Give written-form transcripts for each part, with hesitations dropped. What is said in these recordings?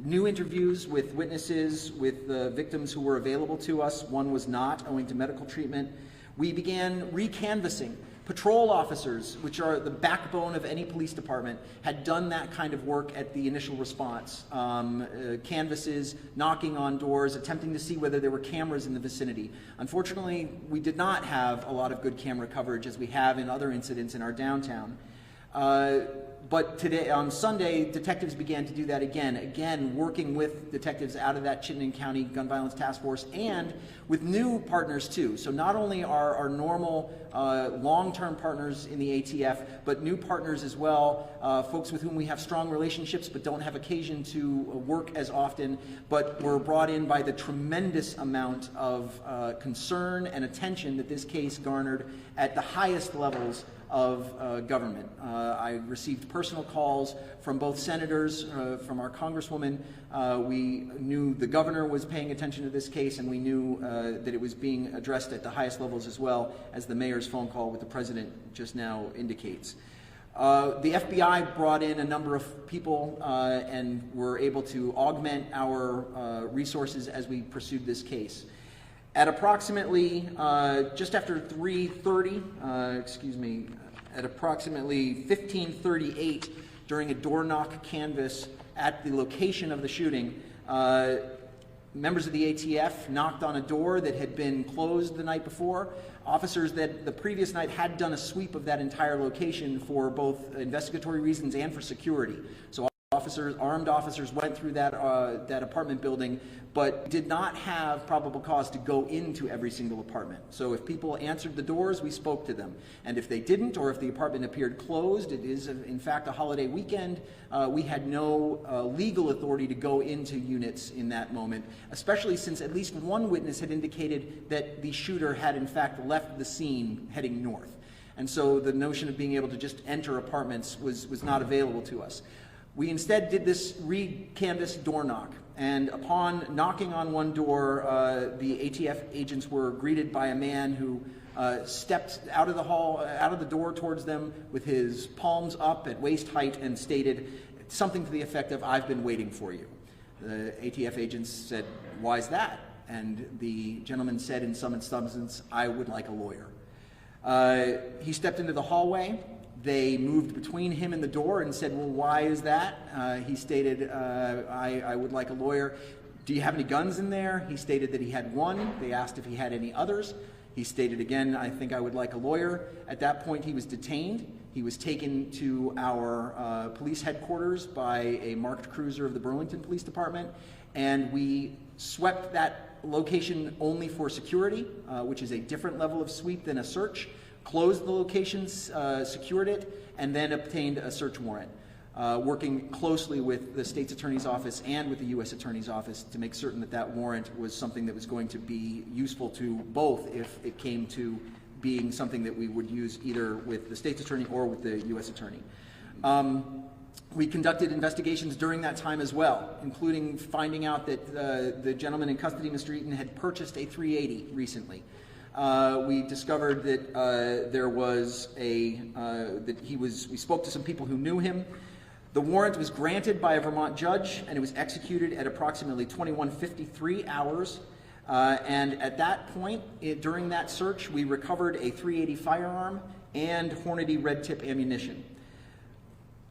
new interviews with witnesses, with victims who were available to us. One was not, owing to medical treatment. We began recanvassing. Patrol officers, which are the backbone of any police department, had done that kind of work at the initial response. Canvasses, knocking on doors, attempting to see whether there were cameras in the vicinity. Unfortunately, we did not have a lot of good camera coverage as we have in other incidents in our downtown. But today, on Sunday, detectives began to do that again, working with detectives out of that Chittenden County Gun Violence Task Force and with new partners too. So not only our normal long-term partners in the ATF, but new partners as well, folks with whom we have strong relationships but don't have occasion to work as often, but were brought in by the tremendous amount of concern and attention that this case garnered at the highest levels of government. I received personal calls from both senators, from our congresswoman. We knew the governor was paying attention to this case, and we knew that it was being addressed at the highest levels as well, as the mayor's phone call with the president just now indicates. The FBI brought in a number of people and were able to augment our resources as we pursued this case. At approximately, just after 3:30, at approximately 15:38, during a door knock canvass at the location of the shooting, members of the ATF knocked on a door that had been closed the night before. Officers that the previous night had done a sweep of that entire location for both investigatory reasons and for security. So armed officers went through that apartment building, but did not have probable cause to go into every single apartment. So if people answered the doors, we spoke to them. And if they didn't, or if the apartment appeared closed, it is in fact a holiday weekend, we had no legal authority to go into units in that moment, especially since at least one witness had indicated that the shooter had in fact left the scene heading north. And so the notion of being able to just enter apartments was not available to us. We instead did this re-canvass door knock, and upon knocking on one door, the ATF agents were greeted by a man who stepped out of the door towards them with his palms up at waist height and stated something to the effect of, "I've been waiting for you." The ATF agents said, "Why is that?" And the gentleman said in some substance, "I would like a lawyer." He stepped into the hallway. They moved between him and the door and said, "Well, why is that?" He stated, I would like a lawyer. "Do you have any guns in there?" He stated that he had one. They asked if he had any others. He stated again, "I think I would like a lawyer." At that point, he was detained. He was taken to our police headquarters by a marked cruiser of the Burlington Police Department, and we swept that location only for security, which is a different level of sweep than a search. Closed the locations, secured it, and then obtained a search warrant, working closely with the state's attorney's office and with the U.S. attorney's office to make certain that that warrant was something that was going to be useful to both if it came to being something that we would use either with the state's attorney or with the U.S. attorney. We conducted investigations during that time as well, including finding out that the gentleman in custody, Mr. Eaton, had purchased a .380 recently. We discovered that we spoke to some people who knew him. The warrant was granted by a Vermont judge, and it was executed at approximately 21:53 hours. And at that point, during that search, we recovered a .380 firearm and Hornady red tip ammunition.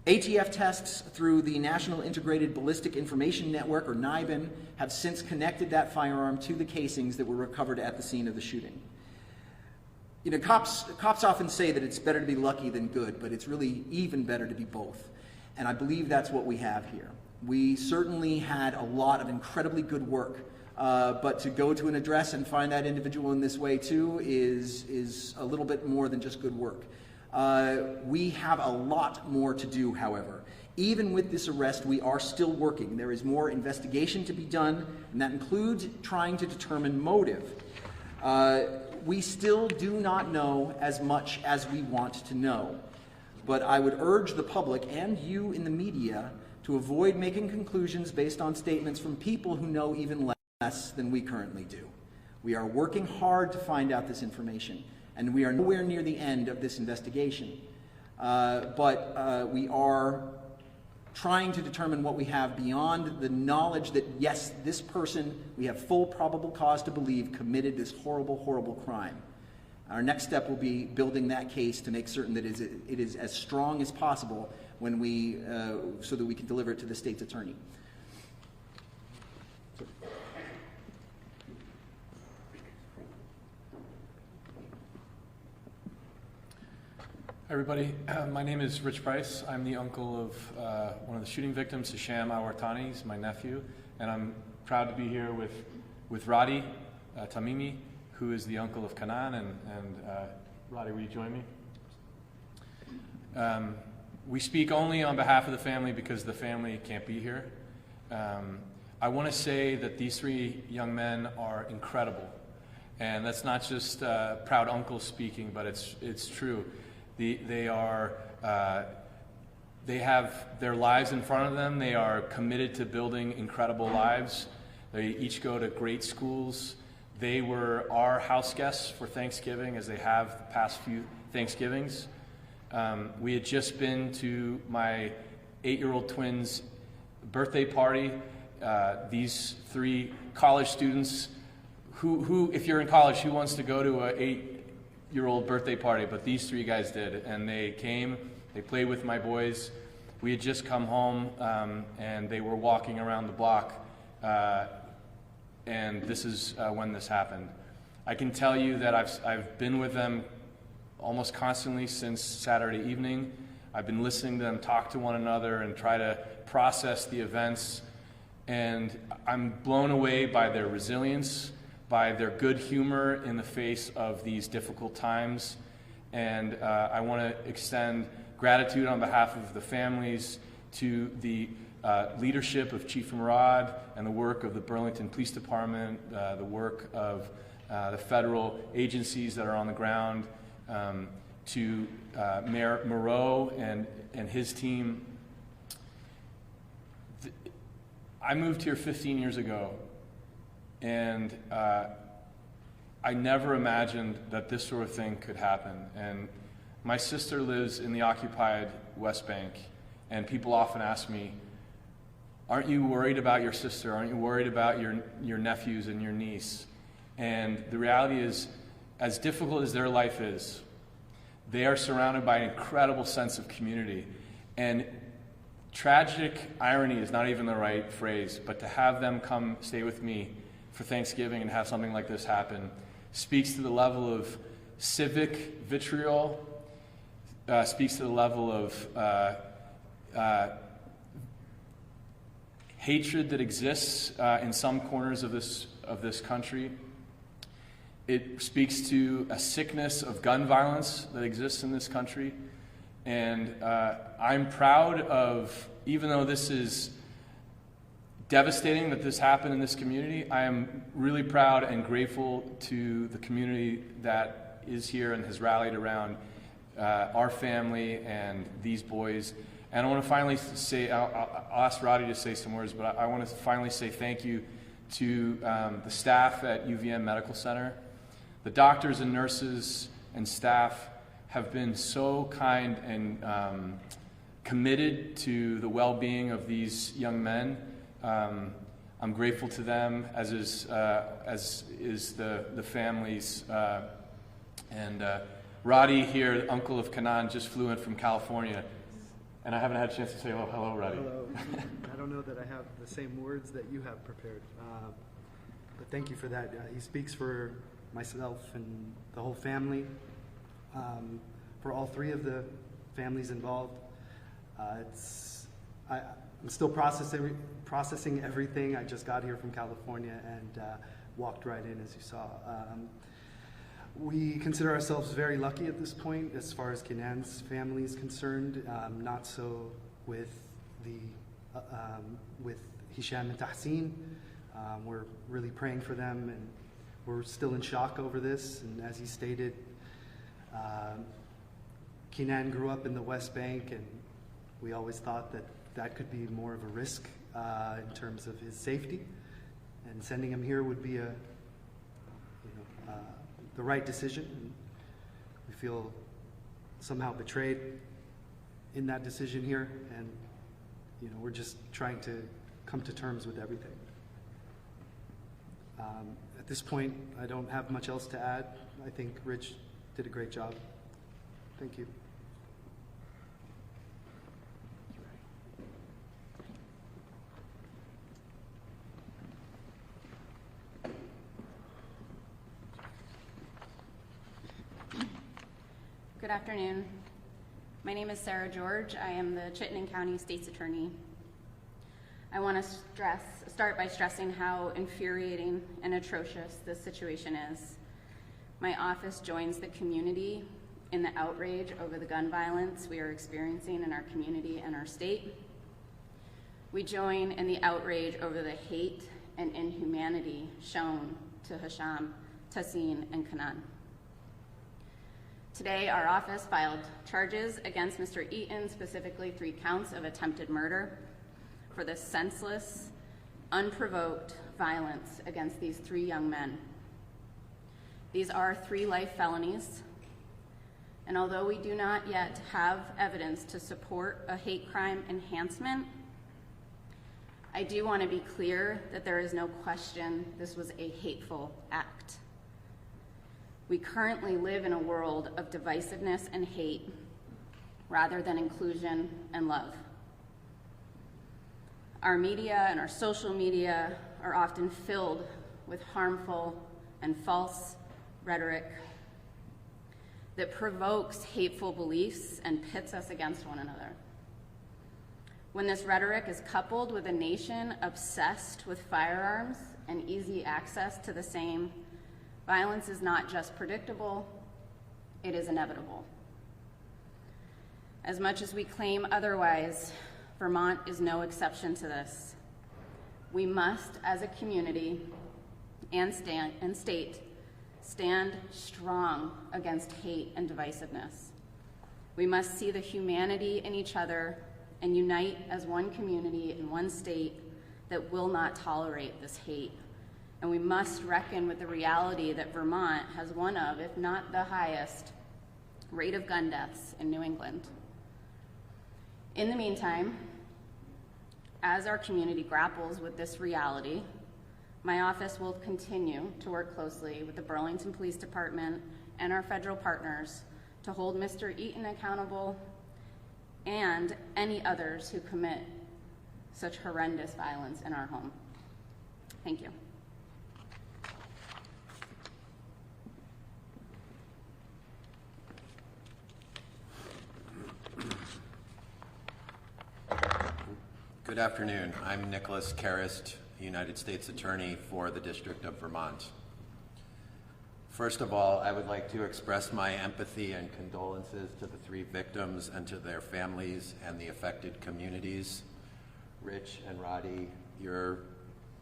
ATF tests through the National Integrated Ballistic Information Network, or NIBIN, have since connected that firearm to the casings that were recovered at the scene of the shooting. You know, cops often say that it's better to be lucky than good, but it's really even better to be both. And I believe that's what we have here. We certainly had a lot of incredibly good work, but to go to an address and find that individual in this way too is a little bit more than just good work. We have a lot more to do, however. Even with this arrest, we are still working. There is more investigation to be done, and that includes trying to determine motive. We still do not know as much as we want to know, but I would urge the public and you in the media to avoid making conclusions based on statements from people who know even less than we currently do. We are working hard to find out this information, and we are nowhere near the end of this investigation. But we are trying to determine what we have beyond the knowledge that, yes, this person, we have full probable cause to believe, committed this horrible, horrible crime. Our next step will be building that case to make certain that it is as strong as possible when we, so that we can deliver it to the state's attorney. Hi everybody, my name is Rich Price. I'm the uncle of one of the shooting victims, Hisham Awartani. He's my nephew, and I'm proud to be here with Radi Tamimi, who is the uncle of Kanan, and Radi, will you join me? We speak only on behalf of the family because the family can't be here. I want to say that these three young men are incredible, and that's not just proud uncle speaking, but it's true. They have their lives in front of them. They are committed to building incredible lives. They each go to great schools. They were our house guests for Thanksgiving, as they have the past few Thanksgivings. We had just been to my 8-year-old twins' birthday party. These three college students, who, if you're in college, who wants to go to a 8-year-old birthday party? But these three guys did, and they came. They played with my boys. We had just come home, and they were walking around the block, and this is when this happened. I can tell you that I've been with them almost constantly since Saturday evening. I've been listening to them talk to one another and try to process the events, and I'm blown away by their resilience, by their good humor in the face of these difficult times. And I want to extend gratitude on behalf of the families to the leadership of Chief Murad and the work of the Burlington Police Department, the work of the federal agencies that are on the ground, to Mayor Moreau and his team. I moved here 15 years ago, and I never imagined that this sort of thing could happen. And my sister lives in the occupied West Bank, and people often ask me, aren't you worried about your sister? Aren't you worried about your nephews and your niece? And the reality is, as difficult as their life is, they are surrounded by an incredible sense of community. And tragic irony is not even the right phrase, but to have them come stay with me for Thanksgiving and have something like this happen speaks to the level of civic vitriol, speaks to the level of hatred that exists in some corners of this country. It speaks to a sickness of gun violence that exists in this country. And I'm proud of, even though this is devastating that this happened in this community, I am really proud and grateful to the community that is here and has rallied around our family and these boys. And I want to finally say, I'll ask Roddy to say some words, but I want to finally say thank you to the staff at UVM Medical Center. The doctors and nurses and staff have been so kind and committed to the well-being of these young men. I'm grateful to them, as is the families. And Roddy here, uncle of Kanan, just flew in from California. And I haven't had a chance to say hello, Roddy. Hello. I don't know that I have the same words that you have prepared, but thank you for that. He speaks for myself and the whole family, for all three of the families involved. I'm still processing everything. I just got here from California and walked right in, as you saw. We consider ourselves very lucky at this point as far as Kenan's family is concerned. Not so with Hisham and Tahsin. We're really praying for them, and we're still in shock over this. And as he stated, Kenan grew up in the West Bank, and we always thought that could be more of a risk in terms of his safety, and sending him here would be the right decision. And we feel somehow betrayed in that decision here, and we're just trying to come to terms with everything. At this point, I don't have much else to add. I think Rich did a great job. Thank you. Good afternoon. My name is Sarah George. I am the Chittenden County State's Attorney. I want to start by stressing how infuriating and atrocious this situation is. My office joins the community in the outrage over the gun violence we are experiencing in our community and our state. We join in the outrage over the hate and inhumanity shown to Hisham, Tassin, and Kanan. Today, our office filed charges against Mr. Eaton, specifically 3 counts of attempted murder for the senseless, unprovoked violence against these 3 young men. These are 3 life felonies, and although we do not yet have evidence to support a hate crime enhancement, I do want to be clear that there is no question this was a hateful act. We currently live in a world of divisiveness and hate rather than inclusion and love. Our media and our social media are often filled with harmful and false rhetoric that provokes hateful beliefs and pits us against one another. When this rhetoric is coupled with a nation obsessed with firearms and easy access to the same, violence is not just predictable, it is inevitable. As much as we claim otherwise, Vermont is no exception to this. We must, as a community and state, stand strong against hate and divisiveness. We must see the humanity in each other and unite as one community in one state that will not tolerate this hate. And we must reckon with the reality that Vermont has one of, if not the highest, rate of gun deaths in New England. In the meantime, as our community grapples with this reality, my office will continue to work closely with the Burlington Police Department and our federal partners to hold Mr. Eaton accountable and any others who commit such horrendous violence in our home. Thank you. Good afternoon. I'm Nicholas Karist, United States Attorney for the District of Vermont. First of all, I would like to express my empathy and condolences to the 3 victims and to their families and the affected communities. Rich and Roddy, your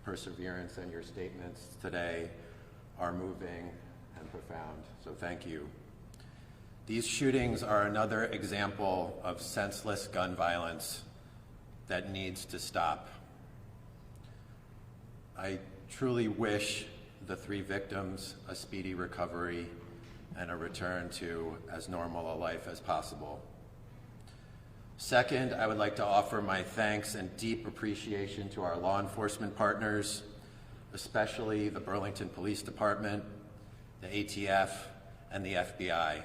perseverance and your statements today are moving and profound, so thank you. These shootings are another example of senseless gun violence that needs to stop. I truly wish the 3 victims a speedy recovery and a return to as normal a life as possible. Second, I would like to offer my thanks and deep appreciation to our law enforcement partners, especially the Burlington Police Department, the ATF, and the FBI.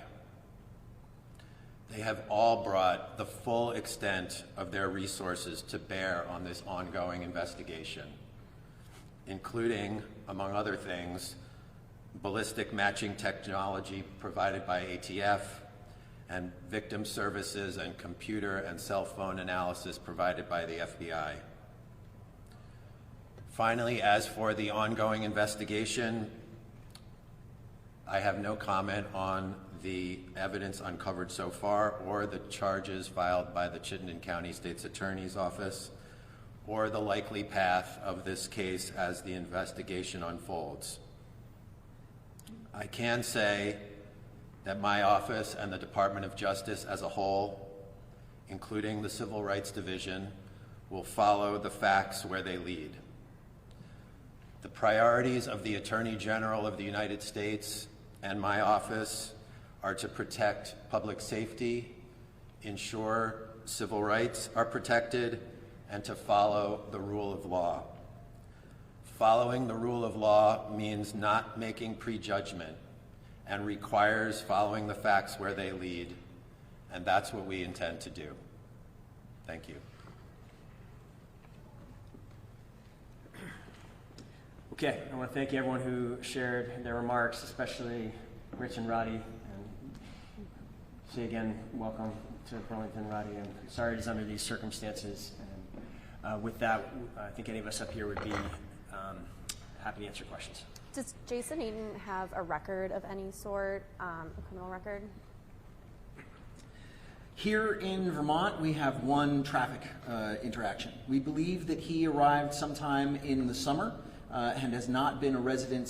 They have all brought the full extent of their resources to bear on this ongoing investigation, including, among other things, ballistic matching technology provided by ATF and victim services and computer and cell phone analysis provided by the FBI. Finally, as for the ongoing investigation, I have no comment on the evidence uncovered so far or the charges filed by the Chittenden County State's Attorney's Office or the likely path of this case as the investigation unfolds. I can say that my office and the Department of Justice as a whole, including the Civil Rights Division, will follow the facts where they lead. The priorities of the Attorney General of the United States and my office are to protect public safety, ensure civil rights are protected, and to follow the rule of law. Following the rule of law means not making prejudgment and requires following the facts where they lead, and that's what we intend to do. Thank you. Okay, I want to thank everyone who shared their remarks, especially Rich and Roddy. And say again, welcome to Burlington, Roddy. I'm sorry it is under these circumstances. And with that, I think any of us up here would be happy to answer questions. Does Jason Eaton have a record of any sort, a criminal record? Here in Vermont, we have one traffic interaction. We believe that he arrived sometime in the summer and has not been a resident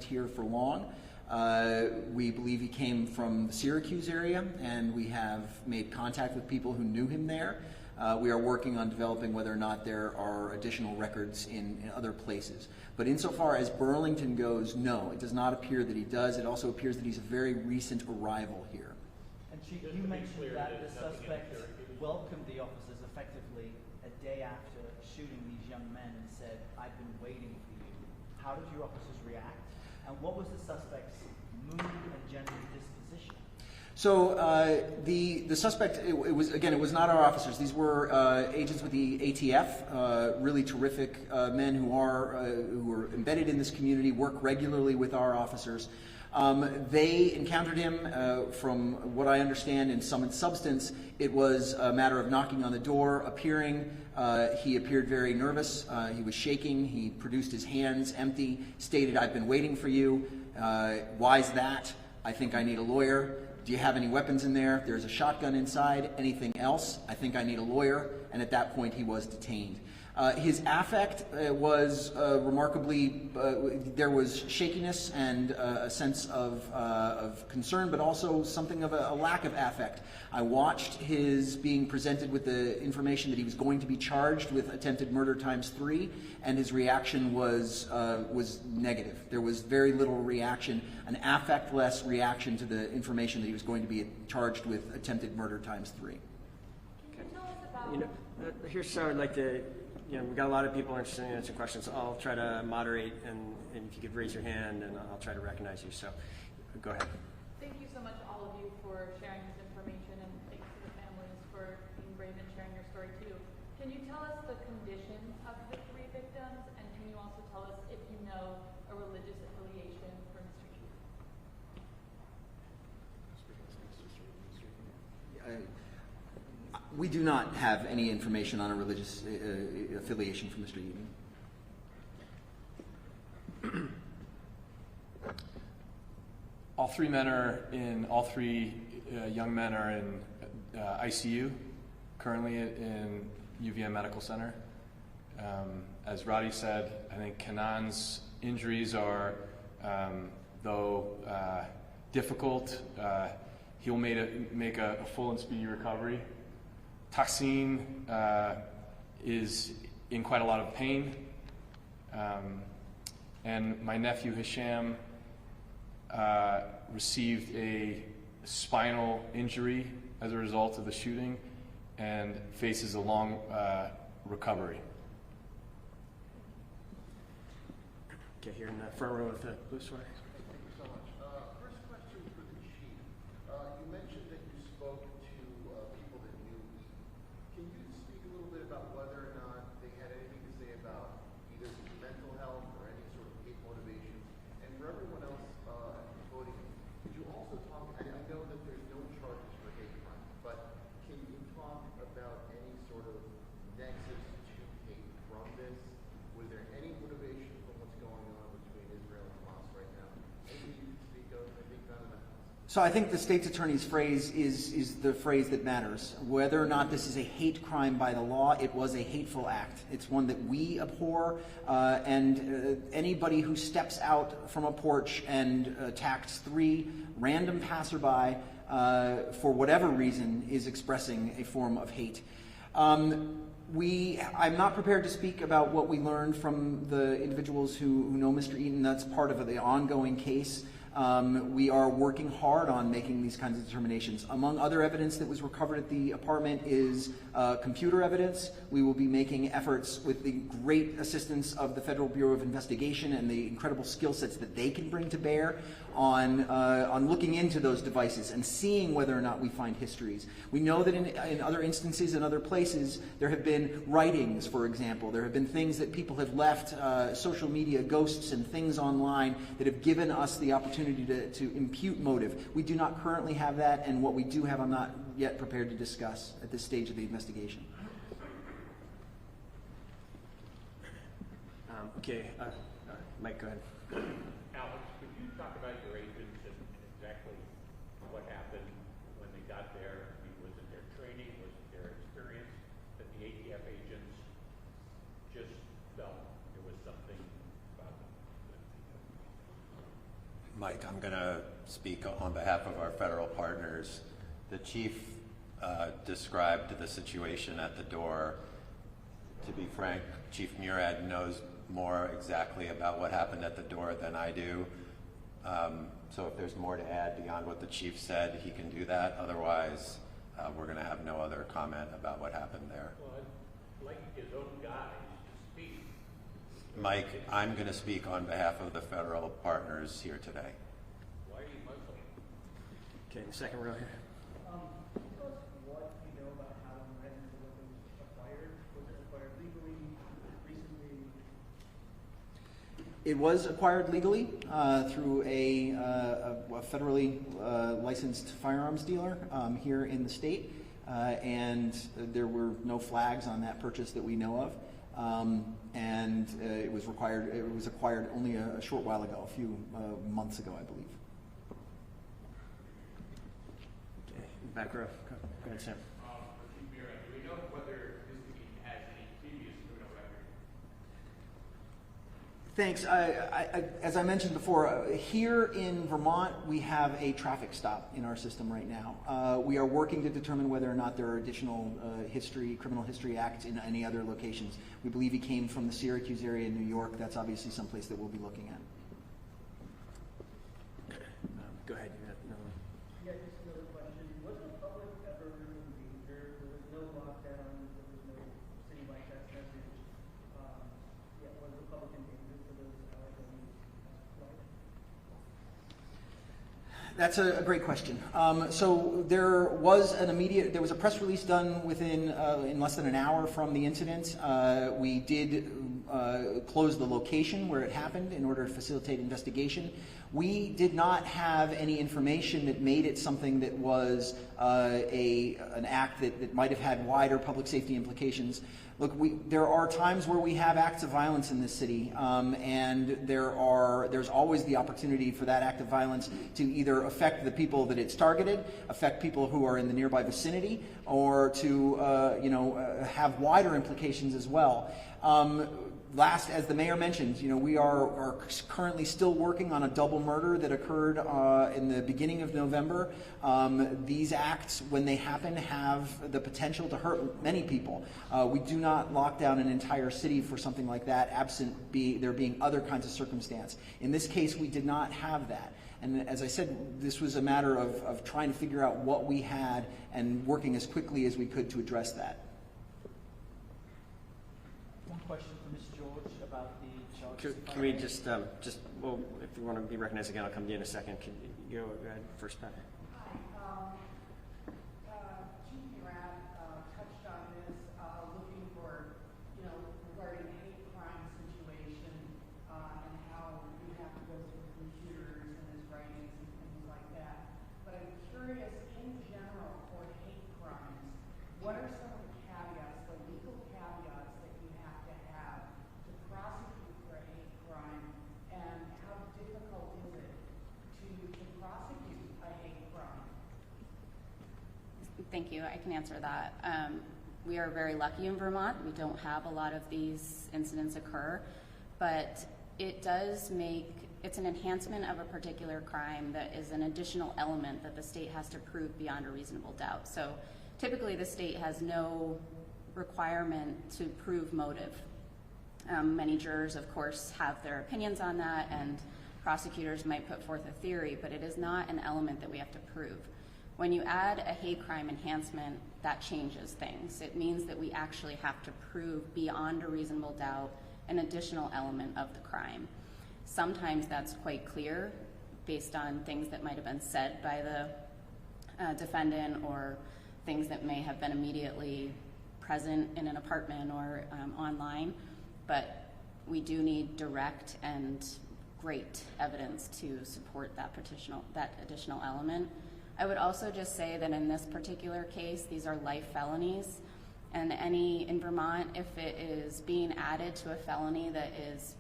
here for long. We believe he came from the Syracuse area, and we have made contact with people who knew him there. We are working on developing whether or not there are additional records in other places. But insofar as Burlington goes, no, it does not appear that he does. It also appears that he's a very recent arrival here. And Chief, you mentioned that the suspect welcomed the officers effectively a day after shooting these young men and said, "I've been waiting for you." How did your officers react? And what was the suspect's mood and general disposition? So the suspect, it was not our officers. These were agents with the ATF, really terrific men who are embedded in this community, work regularly with our officers. They encountered him, from what I understand, in sum and substance. It was a matter of knocking on the door, appearing. He appeared very nervous. He was shaking. He produced his hands empty, stated, "I've been waiting for you." Why's that? "I think I need a lawyer." "Do you have any weapons in there?" "There's a shotgun inside." "Anything else?" "I think I need a lawyer." And at that point, he was detained. His affect was remarkably, there was shakiness and a sense of concern, but also something of a lack of affect. I watched his being presented with the information that he was going to be charged with attempted murder ×3, and his reaction was negative. There was very little reaction, an affect-less reaction to the information that he was going to be charged with attempted murder ×3. Can you tell us about... Here's so I'd like to, we've got a lot of people interested in answering questions. So I'll try to moderate, and if you could raise your hand, and I'll try to recognize you. So go ahead. Thank you so much, all of you, for sharing this information, and thanks to the families for being brave and sharing your story too. Can you tell us the condition of the 3 victims, and can you also tell us if you know a religious affiliation for Mr. Chief? We do not have any information on a religious affiliation for Mr. Eaton. All three young men are in ICU currently in UVM Medical Center. As Roddy said, I think Kanan's injuries are, though difficult, he'll make a full and speedy recovery. Taksin is in quite a lot of pain, and my nephew Hisham received a spinal injury as a result of the shooting and faces a long recovery. Okay, here in the front row with the blue sweater. Thank you so much. First question for the chief. You mentioned that you spoke to people that knew Eaton. Can you speak a little bit about whether or not they had anything to say about either his mental health or any sort of hate motivations? And for everyone else at the podium, could you also talk, I know that there's no charges for hate crime, but can you talk about any sort of nexus to hate from this? Was there any motivation from what's going on between Israel and Hamas right now? Anything you can speak of, I think, not enough. So I think the state's attorney's phrase is the phrase that matters. Whether or not this is a hate crime by the law, it was a hateful act. It's one that we abhor, and anybody who steps out from a porch and attacks 3 random passerby for whatever reason is expressing a form of hate. I'm not prepared to speak about what we learned from the individuals who know Mr. Eaton. That's part of the ongoing case. We are working hard on making these kinds of determinations. Among other evidence that was recovered at the apartment is computer evidence. We will be making efforts with the great assistance of the Federal Bureau of Investigation and the incredible skill sets that they can bring to bear on looking into those devices and seeing whether or not we find histories. We know that in other instances, in other places, there have been writings, for example. There have been things that people have left, social media ghosts and things online that have given us the opportunity to impute motive. We do not currently have that, and what we do have I'm not yet prepared to discuss at this stage of the investigation. Okay, Mike, go ahead. Alex, could you talk about your agents and exactly what happened when they got there? I mean, was it their training? Was it their experience that the ATF agents just felt there was something about them? Mike, I'm going to speak on behalf of our federal partners. The chief described the situation at the door. To be frank, Chief Murad knows more exactly about what happened at the door than I do. So if there's more to add beyond what the chief said, he can do that. Otherwise, we're going to have no other comment about what happened there. Well, I'd like his own guys to speak. Mike, I'm going to speak on behalf of the federal partners here today. Why are you Muslim? Okay, the second row here. Can you tell us what you know about how the Residence was acquired? Was it acquired legally, recently? It was acquired legally through a federally licensed firearms dealer here in the state, and there were no flags on that purchase that we know of. It was acquired only a short while ago, a few months ago, I believe. Okay, back row. Go ahead, Sam. Do we know whether this has any previous criminal record? Thanks. As I mentioned before, here in Vermont, we have a traffic stop in our system right now. We are working to determine whether or not there are additional criminal history acts in any other locations. We believe he came from the Syracuse area in New York. That's obviously someplace that we'll be looking at. Go ahead. You have another one. Yeah, just another question. Was the public ever endangered? There was no lockdown. There was no citywide text message. Was the public endangered for those hours? That's a great question. So there was a press release done in less than an hour from the incident. We did close the location where it happened in order to facilitate investigation. We did not have any information that made it something that was an act that might have had wider public safety implications. Look, there are times where we have acts of violence in this city, and there's always the opportunity for that act of violence to either affect the people that it's targeted, affect people who are in the nearby vicinity, or to have wider implications as well. Last, as the mayor mentioned, we are currently still working on a double murder that occurred in the beginning of November. These acts, when they happen, have the potential to hurt many people. We do not lock down an entire city for something like that, absent there being other kinds of circumstance. In this case, we did not have that. And as I said, this was a matter of trying to figure out what we had and working as quickly as we could to address that. One question for Ms. George about the charges. Can we just well, if you want to be recognized again, I'll come to you in a second. Can you go ahead first, Pat? Hi. Chief Murad touched on this, looking for, regarding hate crime situation and how you have to go through computers and his writings and things like that. But I'm curious, in general, for hate crimes, what are some of the caveats, the legal caveats that you have to prosecute for a hate crime, and how difficult is it to prosecute a hate crime? Thank you. I can answer that. We are very lucky in Vermont. We don't have a lot of these incidents occur, but it's an enhancement of a particular crime that is an additional element that the state has to prove beyond a reasonable doubt. So typically the state has no requirement to prove motive. Many jurors, of course, have their opinions on that, and prosecutors might put forth a theory, but it is not an element that we have to prove. When you add a hate crime enhancement, that changes things. It means that we actually have to prove beyond a reasonable doubt an additional element of the crime. Sometimes that's quite clear based on things that might have been said by the defendant or things that may have been immediately present in an apartment or online, but we do need direct and great evidence to support that additional element. I would also just say that in this particular case, these are life felonies, and in Vermont, if it is being added to a felony that is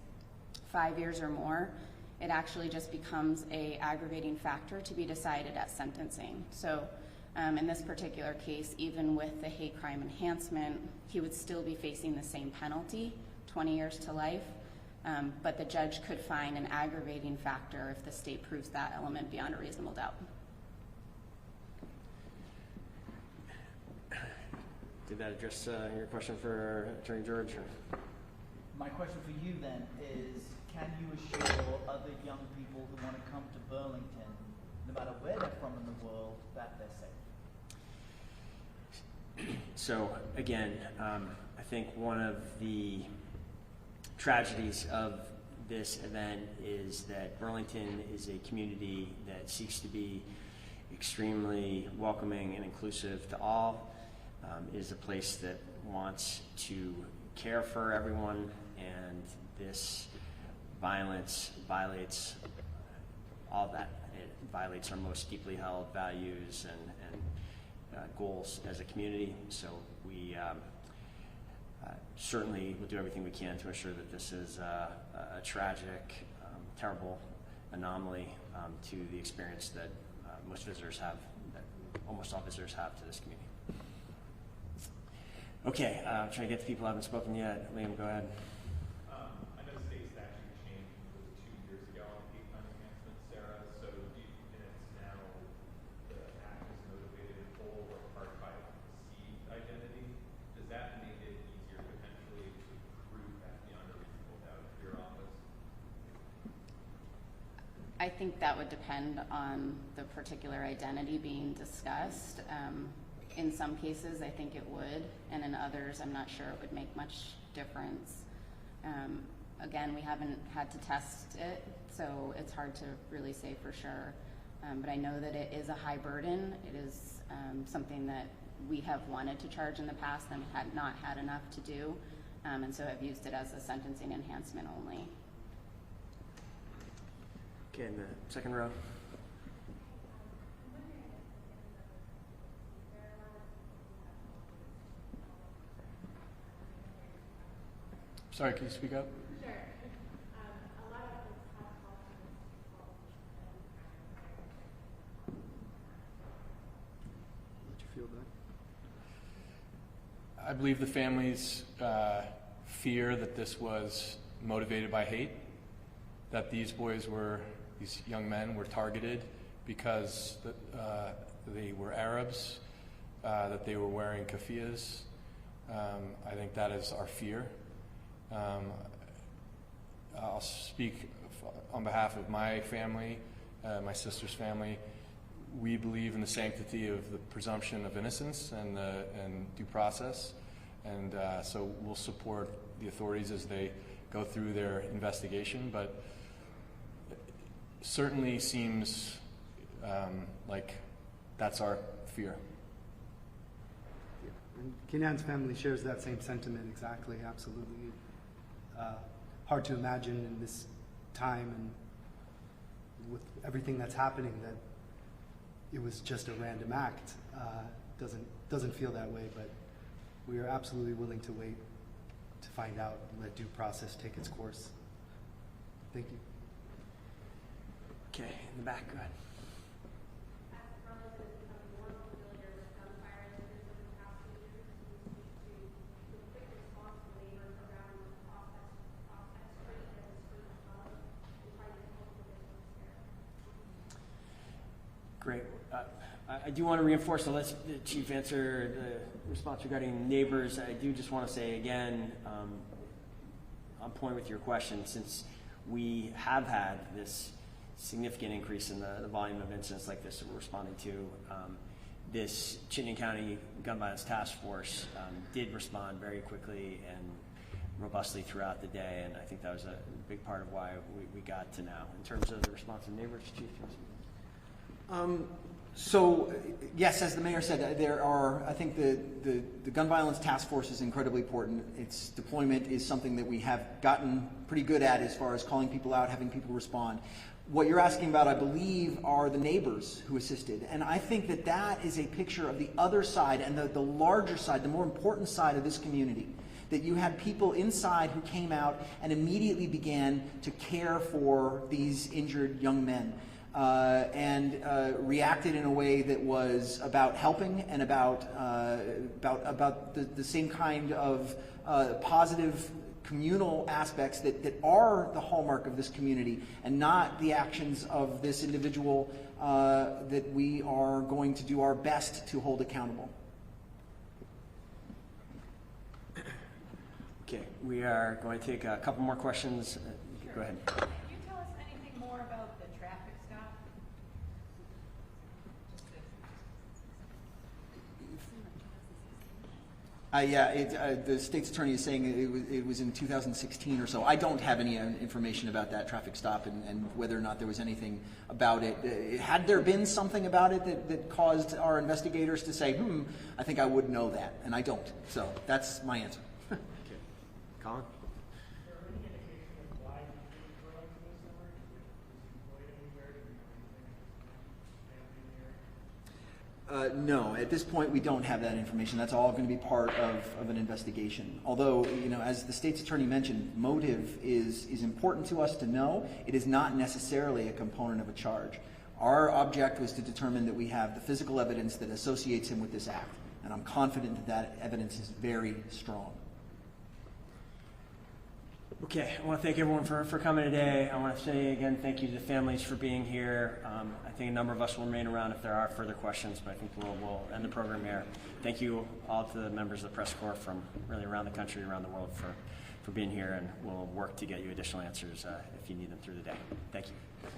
5 years or more, it actually just becomes an aggravating factor to be decided at sentencing. So in this particular case, even with the hate crime enhancement, he would still be facing the same penalty, 20 years to life, but the judge could find an aggravating factor if the state proves that element beyond a reasonable doubt. Did that address your question for Attorney George? Or? My question for you then is, can you assure other young people who want to come to Burlington, no matter where they're from in the world, that they're safe? So again, I think one of the tragedies of this event is that Burlington is a community that seeks to be extremely welcoming and inclusive to all. It is a place that wants to care for everyone, and this violence violates all of that. It violates our most deeply held values and goals as a community. So we certainly will do everything we can to ensure that this is a tragic, terrible anomaly to the experience that most visitors have, that almost all visitors have to this community. Okay, trying to get to people who haven't spoken yet. Liam, go ahead. I know the state statute changed 2 years ago on hate crime enhancement, Sarah. So and it's now the act is motivated in whole or part by perceived identity. Does that make it easier potentially to prove that beyond a reasonable doubt for your office? I think that would depend on the particular identity being discussed. In some cases, I think it would, and in others, I'm not sure it would make much difference. Again, we haven't had to test it, so it's hard to really say for sure. But I know that it is a high burden. It is something that we have wanted to charge in the past and had not had enough to do, and so have used it as a sentencing enhancement only. Okay, in the second row. Sorry, can you speak up? Sure. A lot of us have called to this call. Did you feel that? I believe the families fear that this was motivated by hate, that these young men were targeted because they were Arabs, that they were wearing keffiyehs. I think that is our fear. I'll speak on behalf of my family, my sister's family. We believe in the sanctity of the presumption of innocence and due process, and so we'll support the authorities as they go through their investigation, but it certainly seems like that's our fear. Yeah. And Kenan's family shares that same sentiment exactly, absolutely. Hard to imagine in this time and with everything that's happening that it was just a random act. Doesn't feel that way, but we are absolutely willing to wait to find out and let due process take its course. Thank you. Okay, in the back, go ahead. Great. I do want to reinforce, so let's the Chief answer the response regarding neighbors. I do just want to say again, on point with your question, since we have had this significant increase in the volume of incidents like this that we're responding to. This Chittenden County Gun Violence Task Force did respond very quickly and robustly throughout the day, and I think that was a big part of why we got to now. In terms of the response of neighbors, Chief? So, yes, as the mayor said, there are, I think the Gun Violence Task Force is incredibly important. Its deployment is something that we have gotten pretty good at as far as calling people out, having people respond. What you're asking about, I believe, are the neighbors who assisted. And I think that that is a picture of the other side and the larger side, the more important side of this community. That you had people inside who came out and immediately began to care for these injured young men. And reacted in a way that was about helping and about the same kind of positive communal aspects that are the hallmark of this community, and not the actions of this individual that we are going to do our best to hold accountable. Okay, we are going to take a couple more questions. Go ahead. Can you tell us anything more about the traffic stop? The state's attorney is saying it was in 2016 or so. I don't have any information about that traffic stop and whether or not there was anything about it. Had there been something about it that caused our investigators to say, I think I would know that, and I don't. So that's my answer. Okay. Colin? No, at this point we don't have that information. That's all going to be part of an investigation. Although, as the state's attorney mentioned, motive is important to us to know. It is not necessarily a component of a charge. Our object was to determine that we have the physical evidence that associates him with this act, and I'm confident that evidence is very strong. Okay, I want to thank everyone for coming today. I want to say again thank you to the families for being here. I think a number of us will remain around if there are further questions, but I think we'll end the program here. Thank you all to the members of the press corps from really around the country, around the world for being here, and we'll work to get you additional answers if you need them through the day. Thank you.